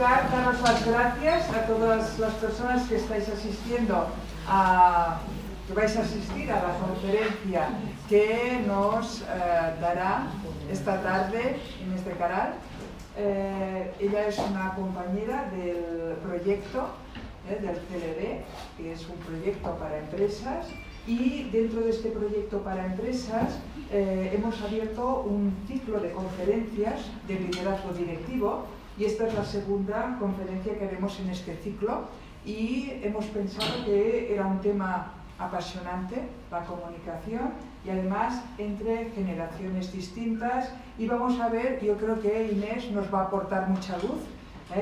lugar, daros las gracias a todas las personas que estáis asistiendo que vais a asistir a la conferencia que nos dará esta tarde en este canal. Ella es una compañera del proyecto del CLD, que es un proyecto para empresas, y dentro de este proyecto para empresas hemos abierto un ciclo de conferencias de liderazgo directivo, y esta es la segunda conferencia que haremos en este ciclo, y hemos pensado que era un tema apasionante, la comunicación, y además entre generaciones distintas, y vamos a ver, yo creo que Inés nos va a aportar mucha luz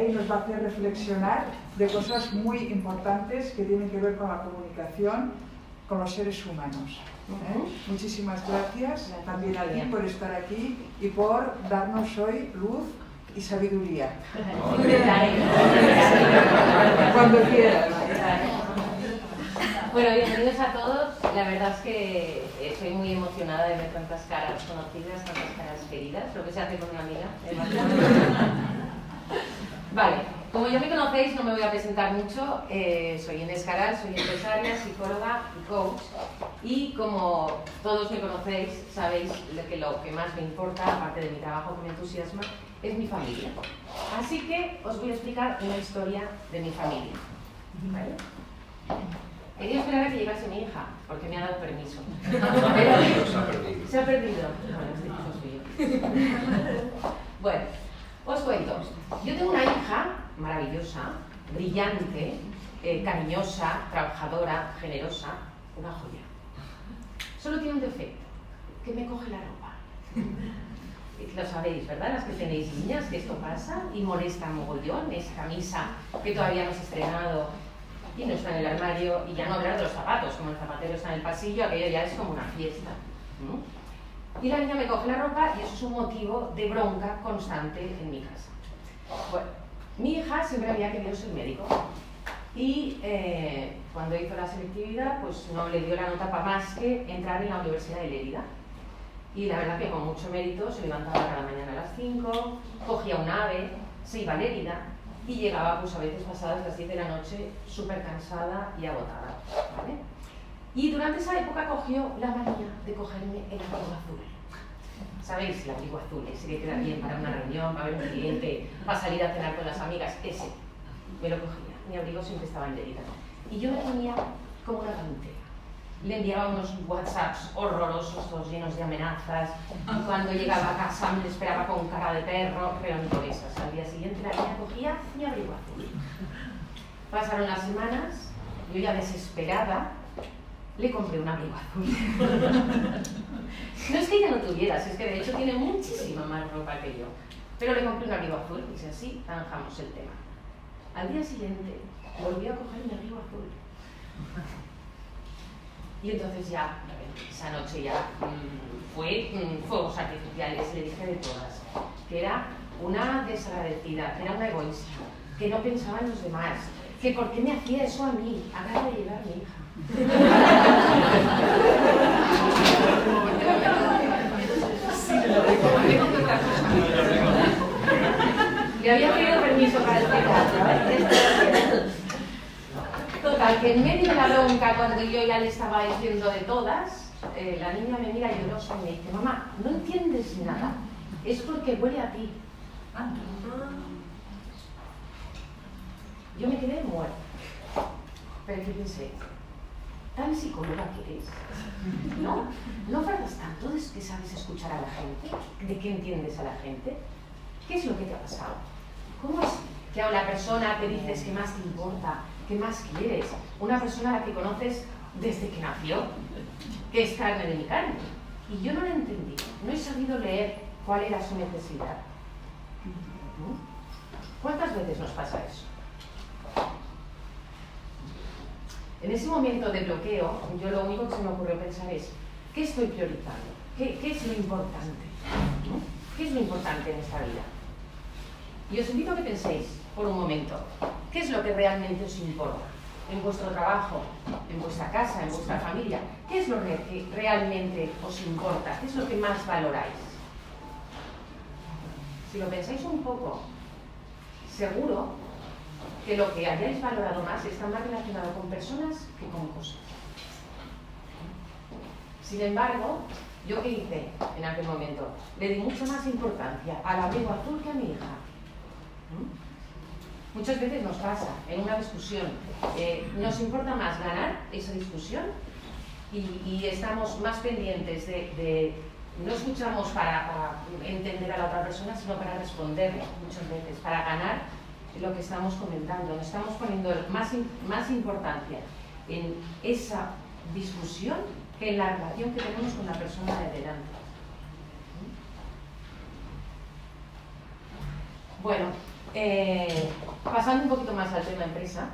y nos va a hacer reflexionar de cosas muy importantes que tienen que ver con la comunicación con los seres humanos. Muchísimas gracias también a ti por estar aquí y por darnos hoy luz y sabiduría. Cuando quieras. Bueno, bienvenidos a todos. La verdad es que estoy muy emocionada de ver tantas caras conocidas, tantas caras queridas, lo que se hace con una amiga. Vale, como ya me conocéis, no me voy a presentar mucho. Soy Inés Caral, soy empresaria, psicóloga y coach. Y como todos me conocéis, sabéis que lo que más me importa, aparte de mi trabajo que me entusiasma, es mi familia. Así que os voy a explicar una historia de mi familia. ¿Vale? Quería esperar a que llegase mi hija, porque me ha dado permiso. Pero se ha perdido. Bueno, este piso es suyo. Bueno, os cuento. Yo tengo una hija maravillosa, brillante, cariñosa, trabajadora, generosa, una joya. Solo tiene un defecto, que me coge la ropa. Lo sabéis, ¿verdad? Las que tenéis niñas, que esto pasa y molesta mogollón. Es camisa que todavía no has estrenado y no está en el armario, y ya no hablar de los zapatos, como el zapatero está en el pasillo, aquello ya es como una fiesta. Y la niña me coge la ropa y eso es un motivo de bronca constante en mi casa. Bueno, mi hija siempre había querido ser médico y cuando hizo la selectividad pues no le dio la nota para más que entrar en la Universidad de Lérida. Y la verdad que con mucho mérito se levantaba cada mañana a las 5, cogía un AVE, se iba a Lérida y llegaba pues a veces pasadas las 10 de la noche súper cansada y agotada, ¿vale? Y durante esa época cogió la manía de cogerme el abrigo azul. ¿Sabéis? El abrigo azul, ese que queda bien para una reunión, para ver un cliente, para salir a cenar con las amigas, ese. Me lo cogía, mi abrigo siempre estaba en Lérida. Y yo me ponía como una pantera. Le enviaba unos WhatsApps horrorosos, todos llenos de amenazas, y cuando llegaba a casa me esperaba con cara de perro, pero ni por esas. Al día siguiente la niña cogía mi abrigo azul. Pasaron las semanas, yo ya desesperada, le compré un abrigo azul. No es que ella no tuviera, es que de hecho tiene muchísima más ropa que yo, pero le compré un abrigo azul y así zanjamos el tema. Al día siguiente volvió a coger mi abrigo azul. Y entonces ya, esa noche ya fue fuegos artificiales, le dije de todas, que era una desagradecida, que era una egoísta, que no pensaba en los demás, que por qué me hacía eso a mí, acaba de llegar mi hija. Le había pedido permiso para explicar. Total, que en medio de la bronca, cuando yo ya le estaba diciendo de todas, la niña me mira llorosa y me dice: mamá, no entiendes nada, es porque huele a ti. Yo me quedé muerta, pero ¿qué pensé? ¿Tan psicóloga que eres? ¿No? ¿No faltas tanto de que sabes escuchar a la gente? ¿De qué entiendes a la gente? ¿Qué es lo que te ha pasado? ¿Cómo es que a la persona que dices que más te importa, que más quieres, una persona a la que conoces desde que nació, que es carne de mi carne? Y yo no la entendí, no he sabido leer cuál era su necesidad. ¿Cuántas veces nos pasa eso? En ese momento de bloqueo, yo lo único que se me ocurrió pensar es: ¿qué estoy priorizando? ¿Qué es lo importante? ¿Qué es lo importante en esta vida? Y os invito a que penséis por un momento, ¿qué es lo que realmente os importa? En vuestro trabajo, en vuestra casa, en vuestra familia, ¿qué es lo que realmente os importa? ¿Qué es lo que más valoráis? Si lo pensáis un poco, seguro que lo que hayáis valorado más está más relacionado con personas que con cosas. Sin embargo, ¿yo qué hice en aquel momento? Le di mucha más importancia al abrigo azul que a mi hija. Muchas veces nos pasa en una discusión, nos importa más ganar esa discusión y estamos más pendientes no escuchamos para entender a la otra persona, sino para responderle muchas veces, para ganar lo que estamos comentando. Nos estamos poniendo más importancia en esa discusión que en la relación que tenemos con la persona de delante. Bueno, pasando un poquito más al tema empresa,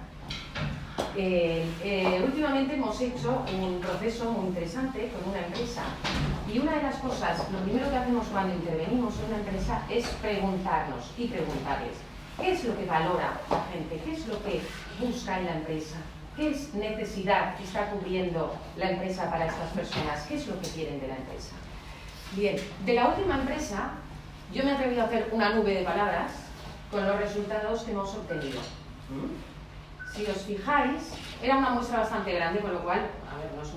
últimamente hemos hecho un proceso muy interesante con una empresa y una de las cosas, lo primero que hacemos cuando intervenimos en una empresa es preguntarnos y preguntarles qué es lo que valora la gente, qué es lo que busca en la empresa, qué es necesidad que está cubriendo la empresa para estas personas, qué es lo que quieren de la empresa. Bien, de la última empresa yo me he atrevido a hacer una nube de palabras con los resultados que hemos obtenido. Si os fijáis, era una muestra bastante grande, con lo cual, a ver, no es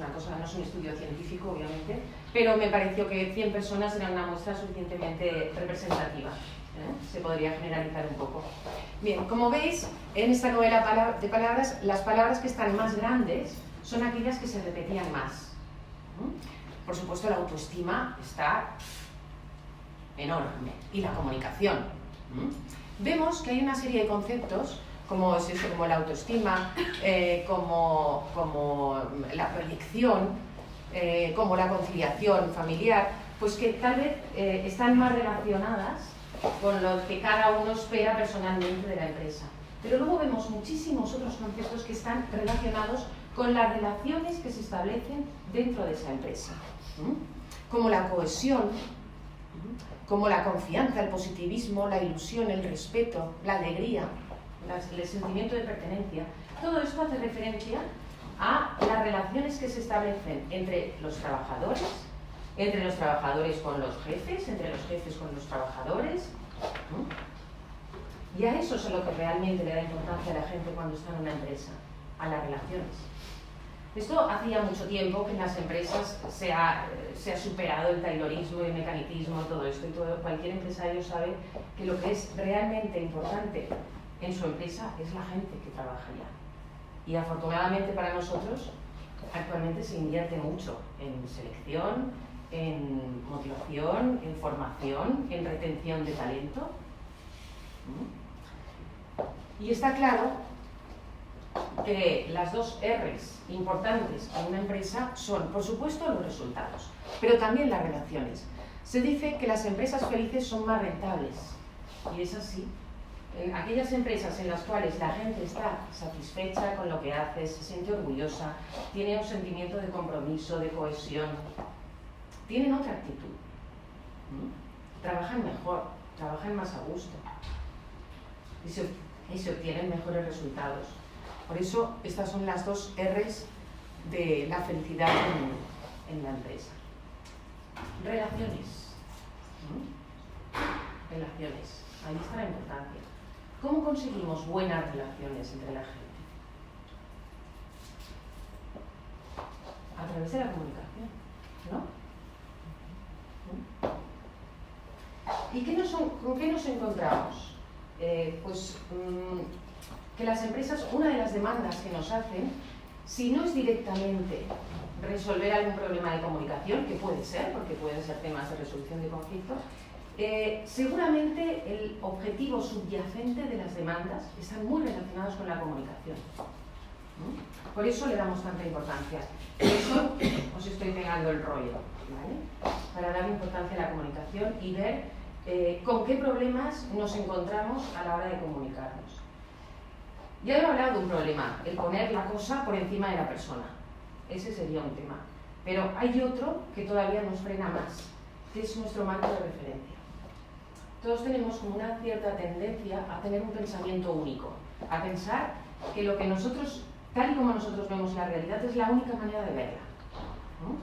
un estudio científico, obviamente, pero me pareció que 100 personas era una muestra suficientemente representativa. Se podría generalizar un poco. Bien, como veis, en esta novela de palabras, las palabras que están más grandes son aquellas que se repetían más. Por supuesto, la autoestima está enorme, y la comunicación. Vemos que hay una serie de conceptos como es eso, como la autoestima, como la proyección, como la conciliación familiar, pues que tal vez están más relacionadas con lo que cada uno espera personalmente de la empresa. Pero luego vemos muchísimos otros conceptos que están relacionados con las relaciones que se establecen dentro de esa empresa, como la cohesión, como la confianza, el positivismo, la ilusión, el respeto, la alegría, el sentimiento de pertenencia. Todo esto hace referencia a las relaciones que se establecen entre los trabajadores con los jefes, entre los jefes con los trabajadores. Y a eso es a lo que realmente le da importancia a la gente cuando está en una empresa, a las relaciones. Esto hacía mucho tiempo que en las empresas se ha superado el taylorismo y el mecanicismo, todo esto, y cualquier empresario sabe que lo que es realmente importante en su empresa es la gente que trabaja allá. Y afortunadamente para nosotros, actualmente se invierte mucho en selección, en motivación, en formación, en retención de talento. Y está claro que las dos R's importantes en una empresa son, por supuesto, los resultados, pero también las relaciones. Se dice que las empresas felices son más rentables, y es así. En aquellas empresas en las cuales la gente está satisfecha con lo que hace, se siente orgullosa, tiene un sentimiento de compromiso, de cohesión, tienen otra actitud. Trabajan mejor, trabajan más a gusto y se obtienen mejores resultados. Por eso estas son las dos R's de la felicidad en la empresa. Relaciones. Relaciones. Ahí está la importancia. ¿Cómo conseguimos buenas relaciones entre la gente? A través de la comunicación, ¿no? ¿Y con qué nos encontramos? Que las empresas, una de las demandas que nos hacen, si no es directamente resolver algún problema de comunicación, que puede ser, porque pueden ser temas de resolución de conflictos, seguramente el objetivo subyacente de las demandas están muy relacionados con la comunicación. Por eso le damos tanta importancia. Por eso os estoy pegando el rollo, ¿vale? Para dar importancia a la comunicación y ver con qué problemas nos encontramos a la hora de comunicarnos. Ya he hablado de un problema, el poner la cosa por encima de la persona. Ese sería un tema. Pero hay otro que todavía nos frena más, que es nuestro marco de referencia. Todos tenemos como una cierta tendencia a tener un pensamiento único, a pensar que lo que nosotros, tal y como nosotros vemos la realidad, es la única manera de verla, ¿no?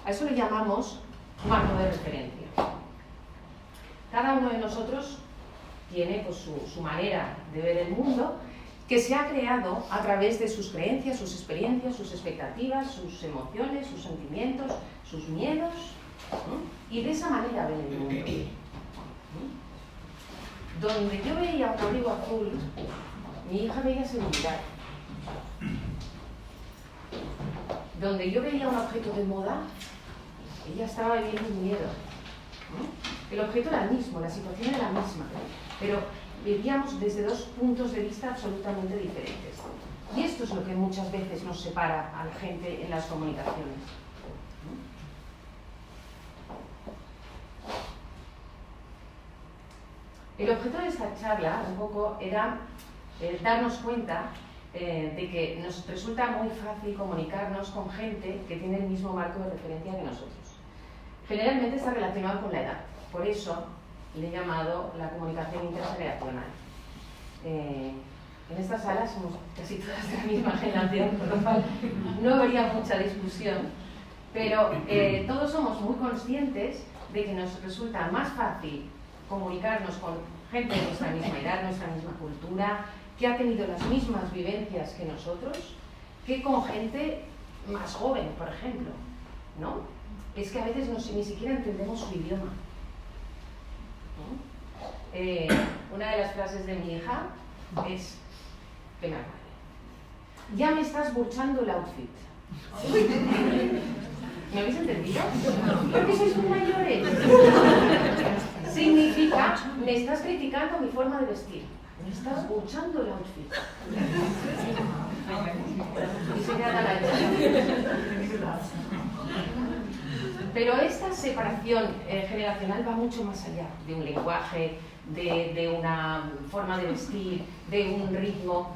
A eso le llamamos marco de referencia. Cada uno de nosotros tiene pues, su manera de ver el mundo, que se ha creado a través de sus creencias, sus experiencias, sus expectativas, sus emociones, sus sentimientos, sus miedos, y de esa manera ven el mundo. Donde yo veía un abrigo azul, mi hija veía seguridad. Donde yo veía un objeto de moda, ella estaba viviendo miedo. El objeto era el mismo, la situación era la misma, pero vivíamos desde dos puntos de vista absolutamente diferentes. Y esto es lo que muchas veces nos separa a la gente en las comunicaciones. El objeto de esta charla, un poco, era darnos cuenta de que nos resulta muy fácil comunicarnos con gente que tiene el mismo marco de referencia que nosotros. Generalmente está relacionado con la edad, por eso le he llamado la comunicación intergeneracional. En esta sala somos casi todas de la misma generación, por lo cual no habría mucha discusión, pero todos somos muy conscientes de que nos resulta más fácil comunicarnos con gente de nuestra misma edad, nuestra misma cultura, que ha tenido las mismas vivencias que nosotros, que con gente más joven, por ejemplo, ¿no? Es que a veces ni siquiera entendemos su idioma. Una de las frases de mi hija es, venga, ya me estás burchando el outfit. ¿Me habéis entendido? Porque sois muy mayores. Significa, me estás criticando mi forma de vestir. Me estás burchando el outfit. Y se queda la Pero esta separación generacional va mucho más allá de un lenguaje, de una forma de vestir, de un ritmo.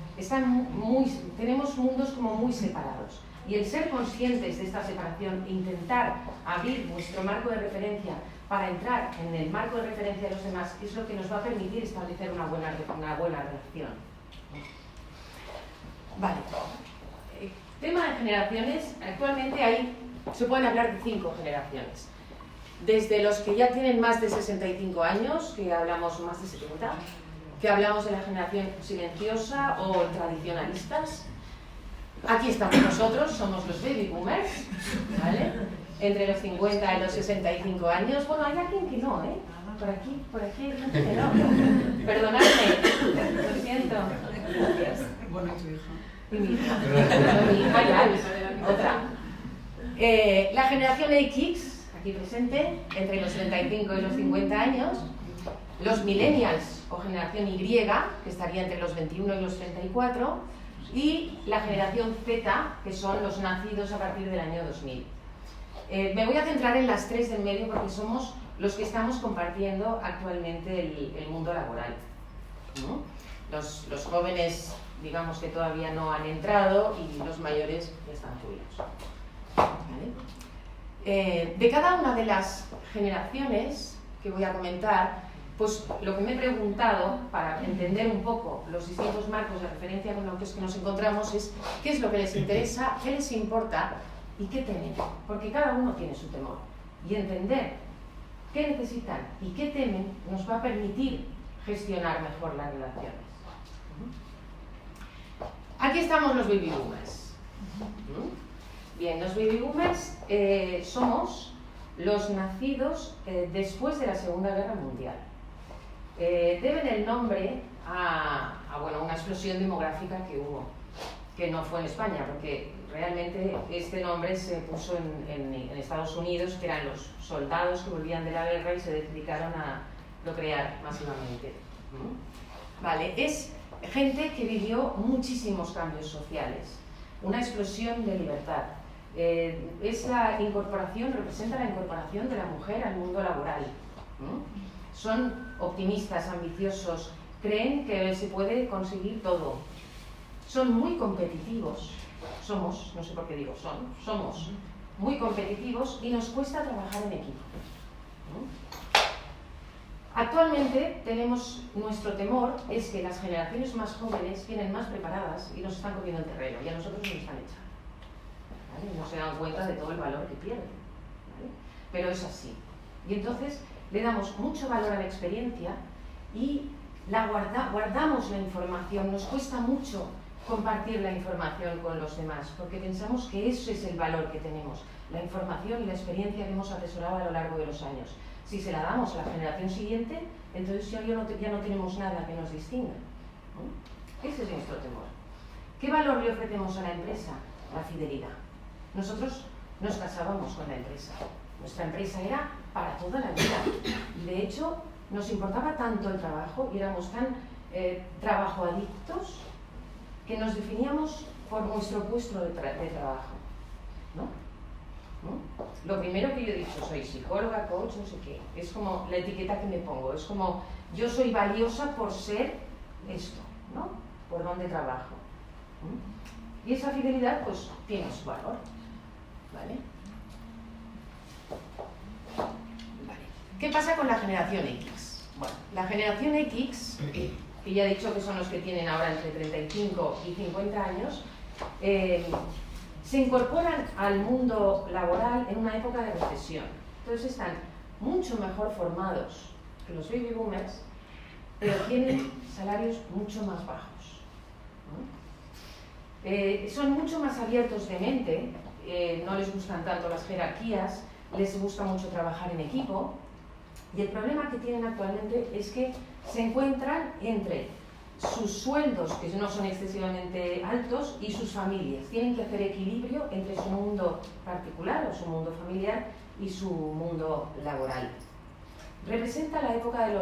Tenemos mundos como muy separados. Y el ser conscientes de esta separación, intentar abrir nuestro marco de referencia para entrar en el marco de referencia de los demás, es lo que nos va a permitir establecer una buena relación. Vale. Tema de generaciones. Actualmente se pueden hablar de 5 generaciones. Desde los que ya tienen más de 65 años, que hablamos más de 70, que hablamos de la generación silenciosa o tradicionalistas. Aquí estamos nosotros, somos los baby boomers, ¿vale? Entre los 50 y los 65 años. Bueno, hay alguien que no, ¿eh? Por aquí hay gente que no. Perdonadme, lo siento. Gracias. Bueno, ¿y tu hija? Y mi hija. Bueno, mi hija ya, otra. La generación X, aquí presente, entre los 35 y los 50 años. Los millennials o generación Y, que estaría entre los 21 y los 34. Y la generación Z, que son los nacidos a partir del año 2000. Me voy a centrar en las 3 del medio porque somos los que estamos compartiendo actualmente el mundo laboral, ¿no? Los jóvenes, digamos que todavía no han entrado, y los mayores ya están jubilados. ¿Vale? De cada una de las generaciones que voy a comentar, pues lo que me he preguntado para entender un poco los distintos marcos de referencia con los que nos encontramos es qué es lo que les interesa, qué les importa y qué temen, porque cada uno tiene su temor. Y entender qué necesitan y qué temen nos va a permitir gestionar mejor las relaciones. Aquí estamos los baby boomers. Bien, los baby boomers somos los nacidos después de la Segunda Guerra Mundial. Deben el nombre a una explosión demográfica que hubo, que no fue en España, porque realmente este nombre se puso en Estados Unidos, que eran los soldados que volvían de la guerra y se dedicaron a procrear masivamente. Vale, es gente que vivió muchísimos cambios sociales, una explosión de libertad. Representa la incorporación de la mujer al mundo laboral. Son optimistas, ambiciosos, creen que se puede conseguir todo. Son muy competitivos. Somos, no sé por qué digo somos muy competitivos y nos cuesta trabajar en equipo. Actualmente nuestro temor es que las generaciones más jóvenes vienen más preparadas y nos están comiendo el terreno, y a nosotros nos están echando. ¿Vale? No se dan cuenta de todo el valor que pierden. ¿Vale? Pero es así. Y entonces le damos mucho valor a la experiencia y guardamos la información, nos cuesta mucho compartir la información con los demás, porque pensamos que ese es el valor que tenemos, la información y la experiencia que hemos atesorado a lo largo de los años. Si se la damos a la generación siguiente, entonces ya no tenemos nada que nos distinga, ¿no? Ese es nuestro temor. ¿Qué valor le ofrecemos a la empresa? La fidelidad. Nosotros nos casábamos con la empresa. Nuestra empresa era para toda la vida. Y de hecho, nos importaba tanto el trabajo y éramos tan trabajo adictos que nos definíamos por nuestro puesto de trabajo, ¿no? Lo primero que yo he dicho, soy psicóloga, coach, no sé qué, es como la etiqueta que me pongo, es como yo soy valiosa por ser esto, ¿no? Por donde trabajo. Y esa fidelidad pues tiene su valor, ¿vale? ¿Qué pasa con la generación X? Bueno, la generación X, que ya he dicho que son los que tienen ahora entre 35 y 50 años, se incorporan al mundo laboral en una época de recesión. Entonces están mucho mejor formados que los baby boomers, pero tienen salarios mucho más bajos, ¿no? Son mucho más abiertos de mente, no les gustan tanto las jerarquías, les gusta mucho trabajar en equipo, y el problema que tienen actualmente es que se encuentran entre sus sueldos, que no son excesivamente altos, y sus familias. Tienen que hacer equilibrio entre su mundo particular o su mundo familiar y su mundo laboral. Representa la época de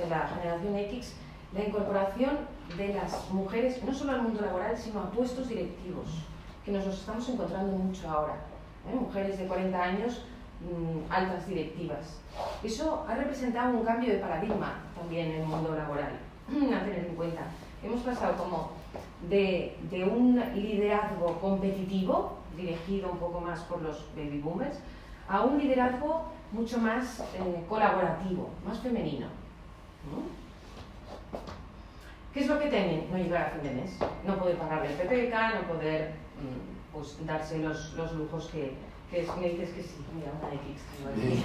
la generación X la incorporación de las mujeres, no solo al mundo laboral, sino a puestos directivos, que nos los estamos encontrando mucho ahora. Mujeres de 40 años, altas directivas. Eso ha representado un cambio de paradigma también en el mundo laboral, a tener en cuenta. Hemos pasado como de un liderazgo competitivo, dirigido un poco más por los baby boomers, a un liderazgo mucho más colaborativo, más femenino. ¿Qué es lo que temen? No llegar a fin de mes, no poder pagarle el PPK, no poder pues, darse los lujos que me dices que sí, mira, una X tengo aquí.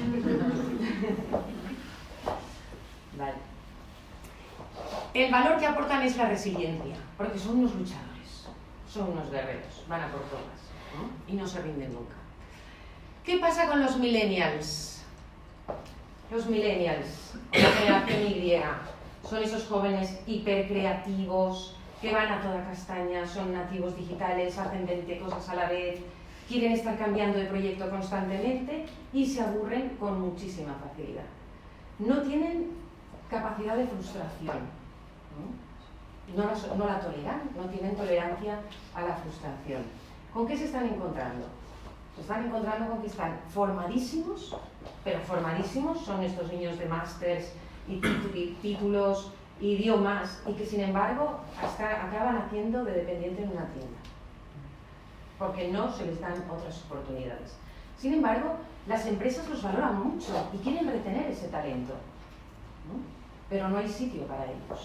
Vale. El valor que aportan es la resiliencia, porque son unos luchadores, son unos guerreros, van a por todas, ¿no? Y no se rinden nunca. ¿Qué pasa con los millennials? Los millennials, la generación Y, son esos jóvenes hipercreativos que van a toda castaña, son nativos digitales, hacen 20 cosas a la vez, quieren estar cambiando de proyecto constantemente y se aburren con muchísima facilidad. No tienen capacidad de frustración, no la toleran, no tienen tolerancia a la frustración. ¿Con qué se están encontrando? Se están encontrando con que están formadísimos, pero formadísimos, son estos niños de másters y títulos, idiomas, y que sin embargo acaban haciendo de dependiente en una tienda, porque no se les dan otras oportunidades. Sin embargo, las empresas los valoran mucho y quieren retener ese talento, ¿no? Pero no hay sitio para ellos.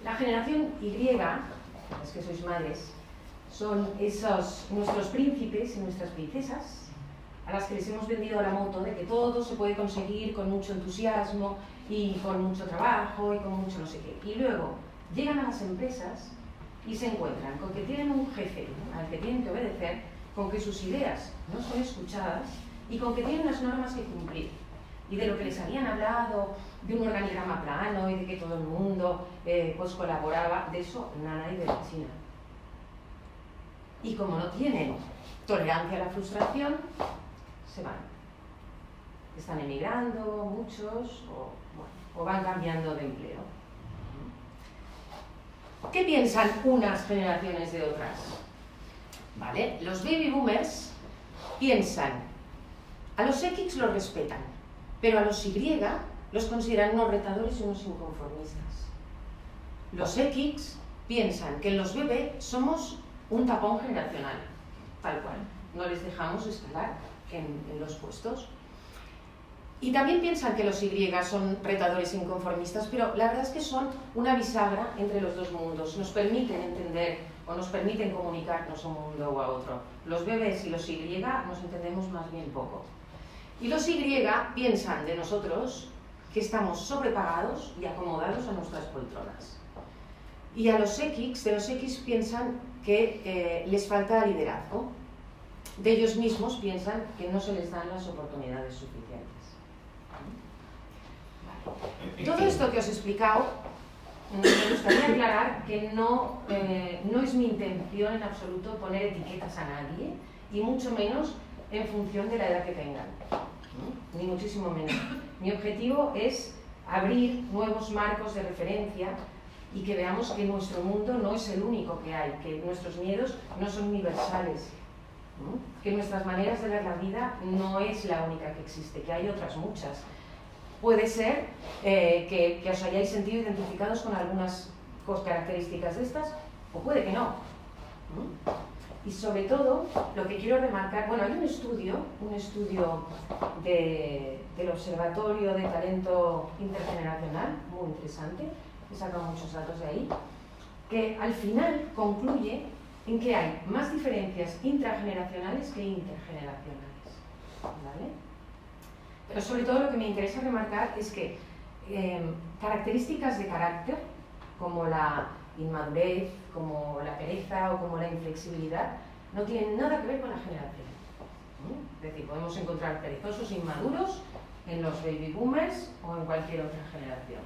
La generación Y, las que sois madres, son esos nuestros príncipes y nuestras princesas a las que les hemos vendido la moto de que todo se puede conseguir con mucho entusiasmo y con mucho trabajo y con mucho no sé qué. Y luego llegan a las empresas y se encuentran con que tienen un jefe al que tienen que obedecer, con que sus ideas no son escuchadas y con que tienen unas normas que cumplir. Y de lo que les habían hablado, de un organigrama plano y de que todo el mundo pues colaboraba, de eso nada hay de la China. Y como no tienen tolerancia a la frustración, se van. Están emigrando muchos o van cambiando de empleo. ¿Qué piensan unas generaciones de otras? ¿Vale? Los baby boomers piensan, a los X los respetan, pero a los Y los consideran unos retadores y unos inconformistas. Los X piensan que en los bebés somos un tapón generacional, tal cual, no les dejamos escalar en los puestos. Y también piensan que los Y son retadores e inconformistas, pero la verdad es que son una bisagra entre los dos mundos, nos permiten entender o nos permiten comunicarnos a un mundo o a otro. Los bebés y los Y nos entendemos más bien poco. Y los Y piensan de nosotros que estamos sobrepagados y acomodados a nuestras poltronas. Y a los X, de los X piensan que les falta liderazgo. De ellos mismos piensan que no se les dan las oportunidades suficientes. Vale. Todo esto que os he explicado, me gustaría aclarar que no es mi intención en absoluto poner etiquetas a nadie, y mucho menos en función de la edad que tengan, ¿no? Ni muchísimo menos. Mi objetivo es abrir nuevos marcos de referencia y que veamos que nuestro mundo no es el único que hay, que nuestros miedos no son universales, ¿no? Que nuestras maneras de ver la vida no es la única que existe, que hay otras muchas. Puede ser que os hayáis sentido identificados con algunas características de estas, o puede que no. Y sobre todo, lo que quiero remarcar, bueno, hay un estudio del Observatorio de Talento Intergeneracional, muy interesante, he sacado muchos datos de ahí, que al final concluye en que hay más diferencias intrageneracionales que intergeneracionales, ¿vale? Pero sobre todo lo que me interesa remarcar es que características de carácter, como la inmadurez, como la pereza o como la inflexibilidad, no tienen nada que ver con la generación. Es decir, podemos encontrar perezosos inmaduros en los baby boomers o en cualquier otra generación.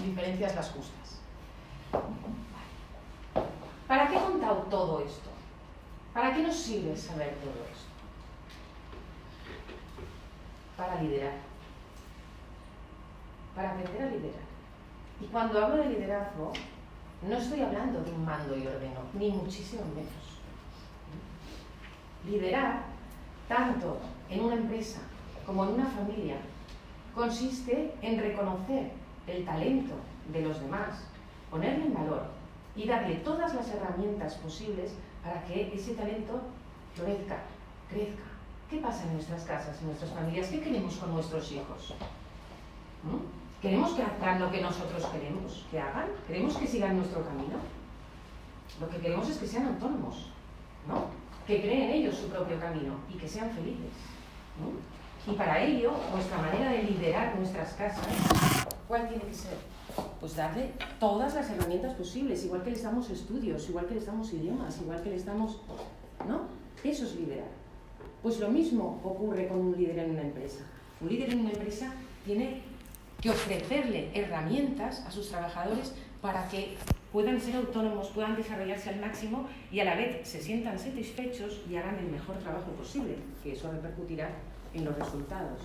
Diferencias las justas. ¿Para qué he contado todo esto? ¿Para qué nos sirve saber todo esto? Para liderar. Para aprender a liderar. Y cuando hablo de liderazgo, no estoy hablando de un mando y ordeno, ni muchísimo menos. Liderar, tanto en una empresa como en una familia, consiste en reconocer el talento de los demás, ponerlo en valor y darle todas las herramientas posibles para que ese talento florezca, crezca. ¿Qué pasa en nuestras casas, en nuestras familias? ¿Qué queremos con nuestros hijos? ¿Queremos que hagan lo que nosotros queremos que hagan? ¿Queremos que sigan nuestro camino? Lo que queremos es que sean autónomos, ¿no? Que creen ellos su propio camino y que sean felices, ¿no? Y para ello, nuestra manera de liderar nuestras casas, ¿cuál tiene que ser? Pues darle todas las herramientas posibles, igual que les damos estudios, igual que les damos idiomas, igual que les damos... ¿no? Eso es liderar. Pues lo mismo ocurre con un líder en una empresa. Un líder en una empresa tiene que ofrecerle herramientas a sus trabajadores para que puedan ser autónomos, puedan desarrollarse al máximo y a la vez se sientan satisfechos y hagan el mejor trabajo posible, que eso repercutirá en los resultados,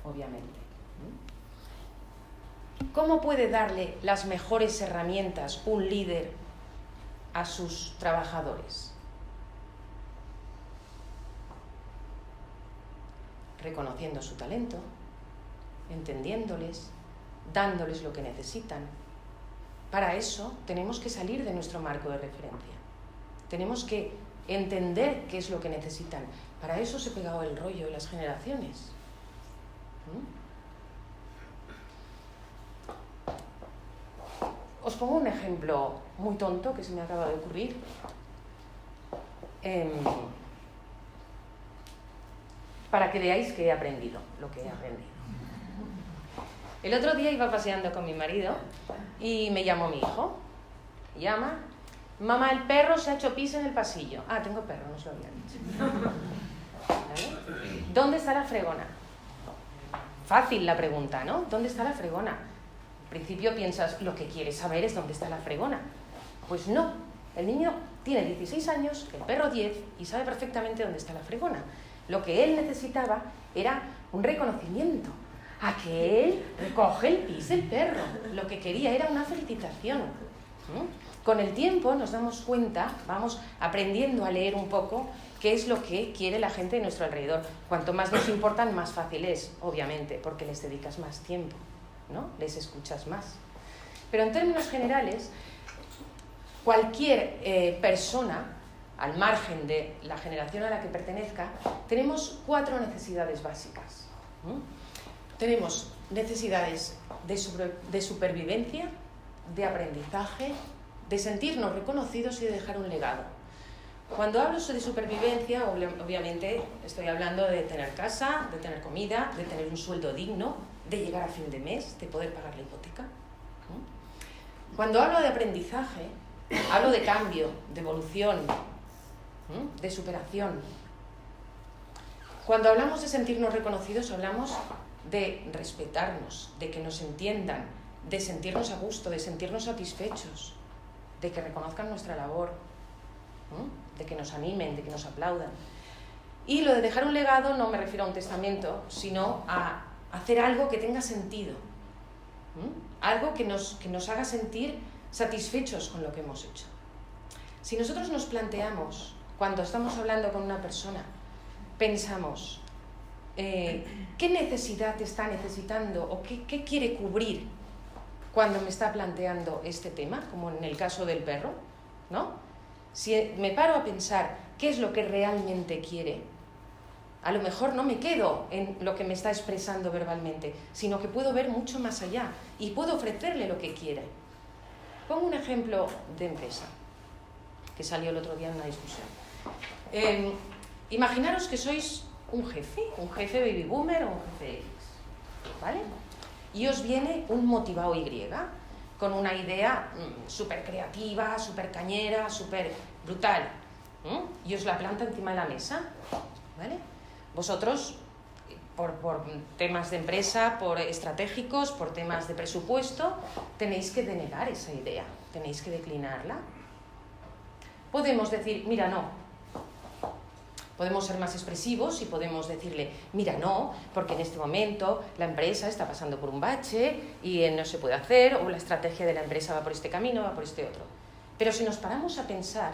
obviamente. ¿Cómo puede darle las mejores herramientas un líder a sus trabajadores? Reconociendo su talento, entendiéndoles, dándoles lo que necesitan. Para eso tenemos que salir de nuestro marco de referencia. Tenemos que entender qué es lo que necesitan. Para eso se ha pegado el rollo de las generaciones. Os pongo un ejemplo muy tonto que se me acaba de ocurrir. Para que veáis que he aprendido lo que he aprendido. El otro día iba paseando con mi marido y me llamó mi hijo. Llama: mamá, el perro se ha hecho pis en el pasillo. Ah, tengo perro, no os lo había dicho. ¿Vale? ¿Dónde está la fregona? Fácil la pregunta, ¿no? ¿Dónde está la fregona? Al principio piensas, lo que quieres saber es dónde está la fregona. Pues no, el niño tiene 16 años, el perro 10 y sabe perfectamente dónde está la fregona. Lo que él necesitaba era un reconocimiento, a que él recoge el pis del perro. Lo que quería era una felicitación. Con el tiempo nos damos cuenta, vamos aprendiendo a leer un poco qué es lo que quiere la gente de nuestro alrededor. Cuanto más nos importan, más fácil es, obviamente, porque les dedicas más tiempo, ¿no? Les escuchas más. Pero en términos generales, cualquier persona, al margen de la generación a la que pertenezca, tenemos 4 necesidades básicas. Tenemos necesidades de supervivencia, de aprendizaje, de sentirnos reconocidos y de dejar un legado. Cuando hablo de supervivencia, obviamente estoy hablando de tener casa, de tener comida, de tener un sueldo digno, de llegar a fin de mes, de poder pagar la hipoteca. Cuando hablo de aprendizaje, hablo de cambio, de evolución, de superación. Cuando hablamos de sentirnos reconocidos, hablamos de respetarnos, de que nos entiendan, de sentirnos a gusto, de sentirnos satisfechos, de que reconozcan nuestra labor, de que nos animen, de que nos aplaudan. Y lo de dejar un legado no me refiero a un testamento, sino a hacer algo que tenga sentido, algo que nos haga sentir satisfechos con lo que hemos hecho. Si nosotros nos planteamos, cuando estamos hablando con una persona, pensamos, ¿qué necesidad está necesitando o qué quiere cubrir cuando me está planteando este tema, como en el caso del perro, ¿no? Si me paro a pensar qué es lo que realmente quiere, a lo mejor no me quedo en lo que me está expresando verbalmente, sino que puedo ver mucho más allá y puedo ofrecerle lo que quiere. Pongo un ejemplo de empresa que salió el otro día en una discusión. Imaginaros que sois un jefe baby boomer o un jefe X, ¿vale? Y os viene un motivado Y, con una idea súper creativa, súper cañera, súper brutal, y os la planta encima de la mesa, ¿vale? Vosotros, por temas de empresa, por estratégicos, por temas de presupuesto, tenéis que denegar esa idea, tenéis que declinarla. Podemos decir, mira, no. Podemos ser más expresivos y podemos decirle, mira, no, porque en este momento la empresa está pasando por un bache y no se puede hacer, o la estrategia de la empresa va por este camino, va por este otro. Pero si nos paramos a pensar,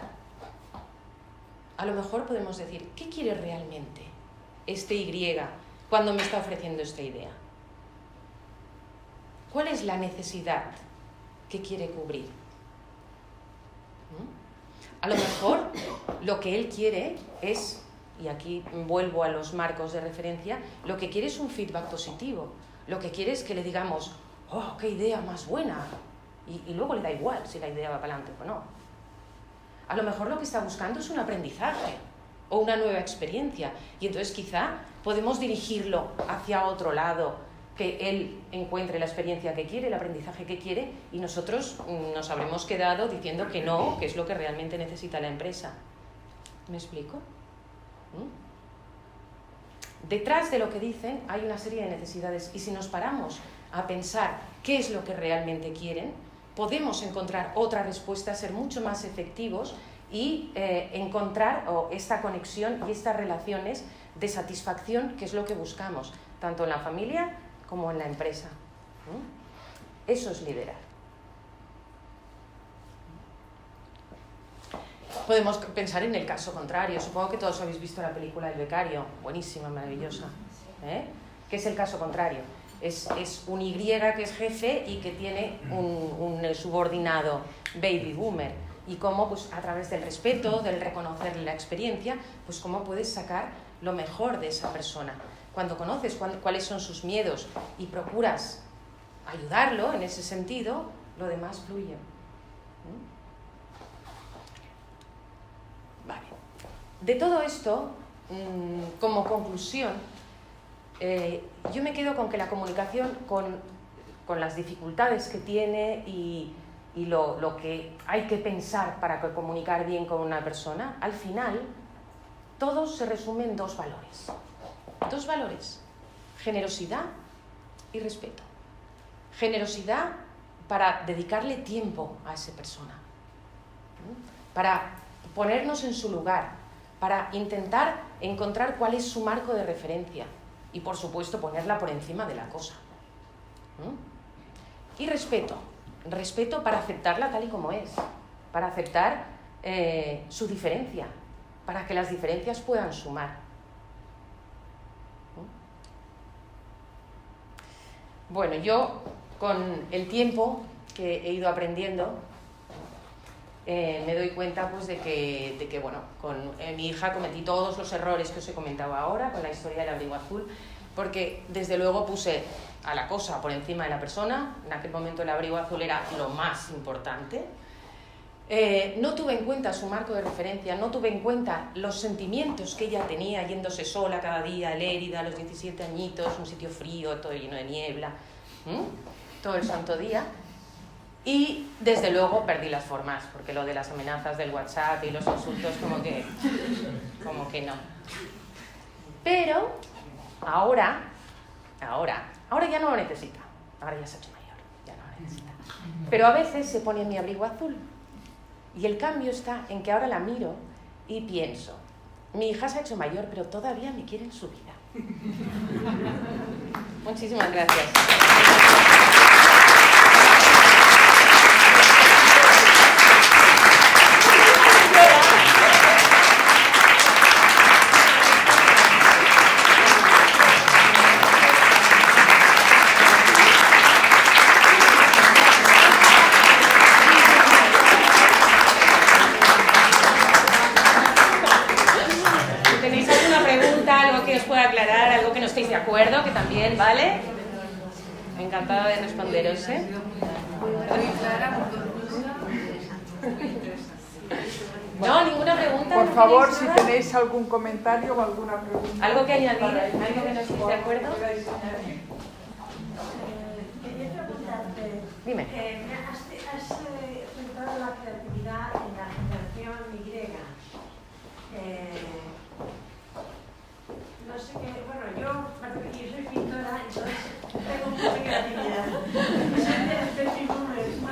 a lo mejor podemos decir, ¿qué quiere realmente este Y cuando me está ofreciendo esta idea? ¿Cuál es la necesidad que quiere cubrir? A lo mejor lo que él quiere es, y aquí vuelvo a los marcos de referencia, lo que quiere es un feedback positivo. Lo que quiere es que le digamos, ¡oh, qué idea más buena! Y luego le da igual si la idea va para adelante o no. A lo mejor lo que está buscando es un aprendizaje o una nueva experiencia. Y entonces quizá podemos dirigirlo hacia otro lado, que él encuentre la experiencia que quiere, el aprendizaje que quiere, y nosotros nos habremos quedado diciendo que no, que es lo que realmente necesita la empresa. ¿Me explico? Detrás de lo que dicen hay una serie de necesidades, y si nos paramos a pensar qué es lo que realmente quieren, podemos encontrar otra respuesta, ser mucho más efectivos y encontrar esta conexión y estas relaciones de satisfacción, que es lo que buscamos, tanto en la familia como en la empresa. Eso es liderar. Podemos pensar en el caso contrario. Supongo que todos habéis visto la película El becario, buenísima, maravillosa, ¿Qué es el caso contrario? Es un Y que es jefe y que tiene un subordinado baby boomer, y cómo, pues, a través del respeto, del reconocerle la experiencia, pues cómo puedes sacar lo mejor de esa persona. Cuando conoces cuáles son sus miedos y procuras ayudarlo en ese sentido, lo demás fluye. Vale. De todo esto, como conclusión, yo me quedo con que la comunicación, con las dificultades que tiene y lo que hay que pensar para comunicar bien con una persona, al final todo se resume en dos valores. Dos valores: generosidad y respeto. Generosidad para dedicarle tiempo a esa persona, para ponernos en su lugar, para intentar encontrar cuál es su marco de referencia y, por supuesto, ponerla por encima de la cosa. Y respeto para aceptarla tal y como es, para aceptar su diferencia, para que las diferencias puedan sumar. Bueno, yo con el tiempo que he ido aprendiendo, me doy cuenta, pues, de que bueno, con mi hija cometí todos los errores que os he comentado ahora con la historia del abrigo azul, porque desde luego puse a la cosa por encima de la persona. En aquel momento el abrigo azul era lo más importante. no tuve en cuenta su marco de referencia, no tuve en cuenta los sentimientos que ella tenía yéndose sola cada día a Lérida a los 17 añitos, un sitio frío, todo lleno de niebla, todo el santo día. Y desde luego perdí las formas, porque lo de las amenazas del WhatsApp y los insultos como que no. Pero ahora ya no lo necesita, ahora ya se ha hecho mayor, ya no lo necesita. Pero a veces se pone mi abrigo azul. Y el cambio está en que ahora la miro y pienso, mi hija se ha hecho mayor, pero todavía me quiere en su vida. Muchísimas gracias. Aclarar algo que no estéis de acuerdo, que también, ¿vale? Encantada de responderos, ¿eh? No, ninguna pregunta. Por favor, si tenéis algún comentario o alguna pregunta. ¿Algo que añadir? ¿Algo que no estéis de acuerdo? Quería preguntarte. Dime. Has centrado la creatividad en la generación Y. No sé qué, bueno, yo soy pintora, entonces tengo mucha creatividad. Soy de figuras, ¿no?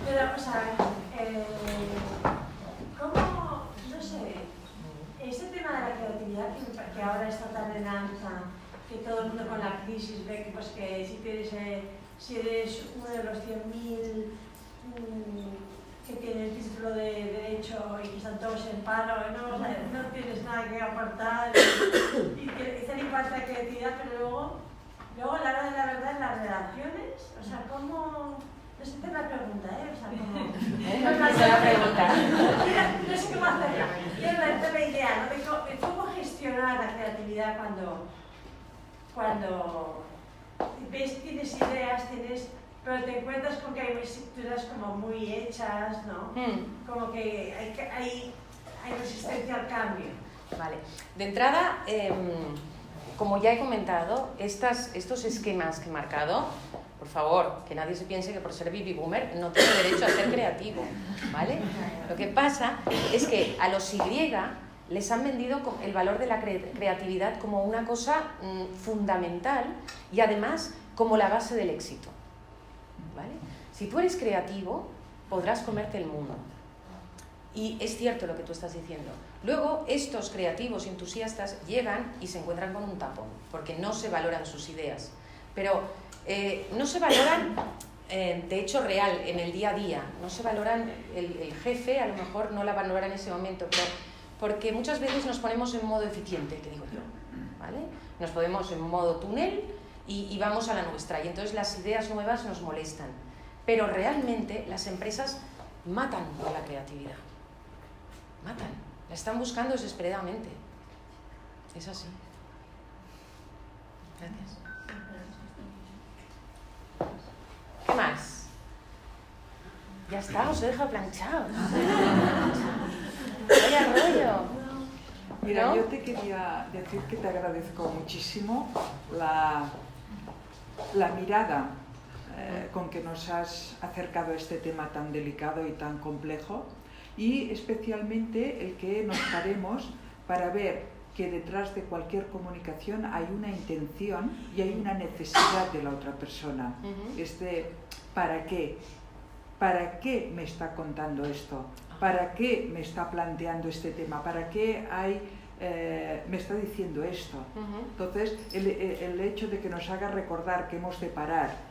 Pero, o sea, ¿cómo, no sé, ese tema de la creatividad que ahora está tan en alza, que todo el mundo con la crisis ve que, pues, que si eres uno de los 100.000 que tiene el título de Derecho y que están todos en paro, no tienes nada que aportar y que te falta creatividad, pero luego a la hora de la verdad en las relaciones, o sea, ¿cómo? No sé, te la pregunta, ¿eh? O sea, ¿cómo? No sé la pregunta. No sé cómo hacerla. Quiero darte la idea, ¿no? De cómo gestionar la creatividad cuando ves, tienes ideas, pero te encuentras con que hay estructuras como muy hechas, ¿no? Como que hay resistencia al cambio. Vale. De entrada, como ya he comentado, estos esquemas que he marcado, por favor, que nadie se piense que por ser baby boomer no tiene derecho a ser creativo, ¿vale? Lo que pasa es que a los Y les han vendido el valor de la creatividad como una cosa fundamental y además como la base del éxito. ¿Vale? Si tú eres creativo, podrás comerte el mundo. Y es cierto lo que tú estás diciendo. Luego, estos creativos y entusiastas llegan y se encuentran con un tapón, porque no se valoran sus ideas. Pero no se valoran, de hecho real, en el día a día. No se valoran, el jefe a lo mejor no la valora en ese momento, pero porque muchas veces nos ponemos en modo eficiente, que digo yo, ¿vale? Nos ponemos en modo túnel y vamos a la nuestra, y entonces las ideas nuevas nos molestan. Pero realmente las empresas matan a la creatividad. Matan. La están buscando desesperadamente. Es así. Gracias. ¿Qué más? Ya está, os he dejado planchado. Vaya rollo. Mira, ¿no? yo te quería decir que te agradezco muchísimo la mirada con que nos has acercado a este tema tan delicado y tan complejo, y especialmente el que nos paremos para ver que detrás de cualquier comunicación hay una intención y hay una necesidad de la otra persona. ¿Para qué? ¿Para qué me está contando esto? ¿Para qué me está planteando este tema? ¿Para qué me está diciendo esto? Entonces, el hecho de que nos haga recordar que hemos de parar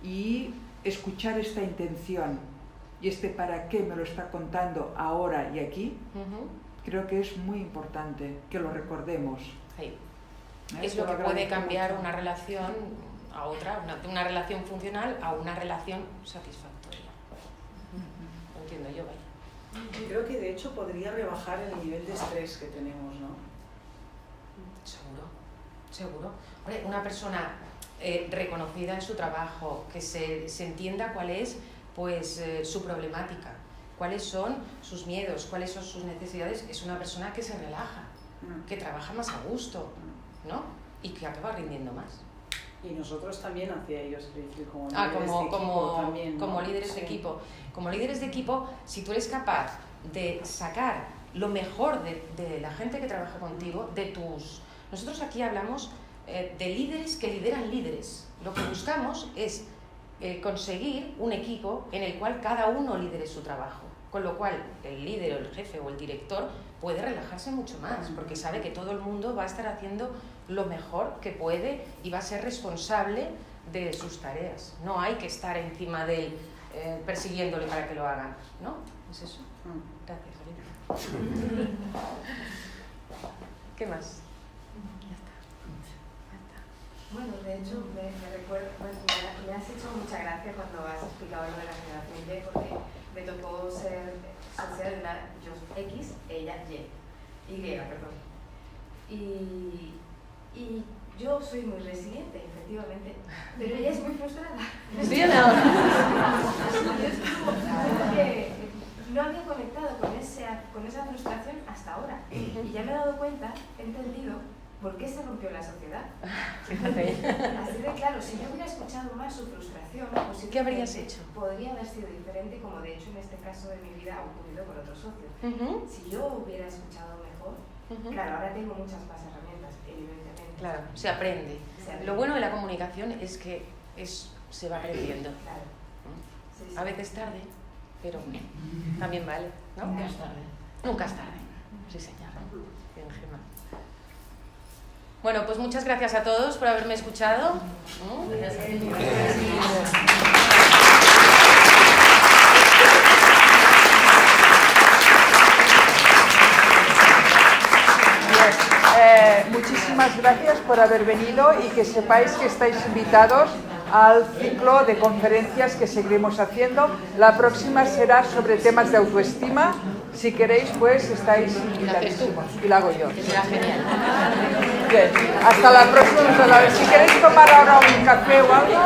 y escuchar esta intención y para qué me lo está contando ahora y aquí, creo que es muy importante que lo recordemos. Sí. Es lo que puede cambiar una relación a otra, una relación funcional a una relación satisfactoria. Lo entiendo yo, vaya. Creo que de hecho podría rebajar el nivel de estrés que tenemos, ¿no? Seguro. Hombre, una persona reconocida en su trabajo, que se entienda cuál es pues su problemática cuáles son sus miedos, cuáles son sus necesidades, es una persona que se relaja, que trabaja más a gusto, ¿no? Y que acaba rindiendo más. Y nosotros también hacia ellos, es decir, como líderes de equipo. Como líderes de equipo, si tú eres capaz de sacar lo mejor de la gente que trabaja contigo, Nosotros aquí hablamos de líderes que lideran líderes. Lo que buscamos es conseguir un equipo en el cual cada uno lidere su trabajo. Con lo cual, el líder o el jefe o el director puede relajarse mucho más, porque sabe que todo el mundo va a estar haciendo lo mejor que puede y va a ser responsable de sus tareas. No hay que estar encima de él persiguiéndole para que lo hagan, ¿no? Es eso. Gracias, Olivia. ¿Qué más? Bueno, de hecho, me has hecho mucha gracia cuando has explicado lo de la generación Y, porque me tocó ser yo X, ella Y, perdón. Y yo soy muy resiliente, efectivamente, pero ella es muy frustrada. ¿Sí o no? Porque no había conectado con esa frustración hasta ahora. Y ya me he dado cuenta, he entendido por qué se rompió la sociedad. Así de claro, si yo hubiera escuchado más su frustración, ¿qué habrías hecho? Podría haber sido diferente, como de hecho en este caso de mi vida ha ocurrido con otros socios. Si yo hubiera escuchado mejor, claro, ahora tengo muchas más herramientas, evidentemente. Claro, se aprende. Lo bueno de la comunicación es que se va aprendiendo. Claro. Sí, sí. A veces tarde, pero también vale, ¿no? Nunca es tarde. Nunca es tarde. Sí, señor. Bien, Gemma. Bueno, pues muchas gracias a todos por haberme escuchado. Muchísimas gracias por haber venido y que sepáis que estáis invitados al ciclo de conferencias que seguiremos haciendo. La próxima será sobre temas de autoestima. Si queréis, pues estáis invitadísimos. Y la hago yo. Será genial. Bien, hasta la próxima. Si queréis tomar ahora un café o algo.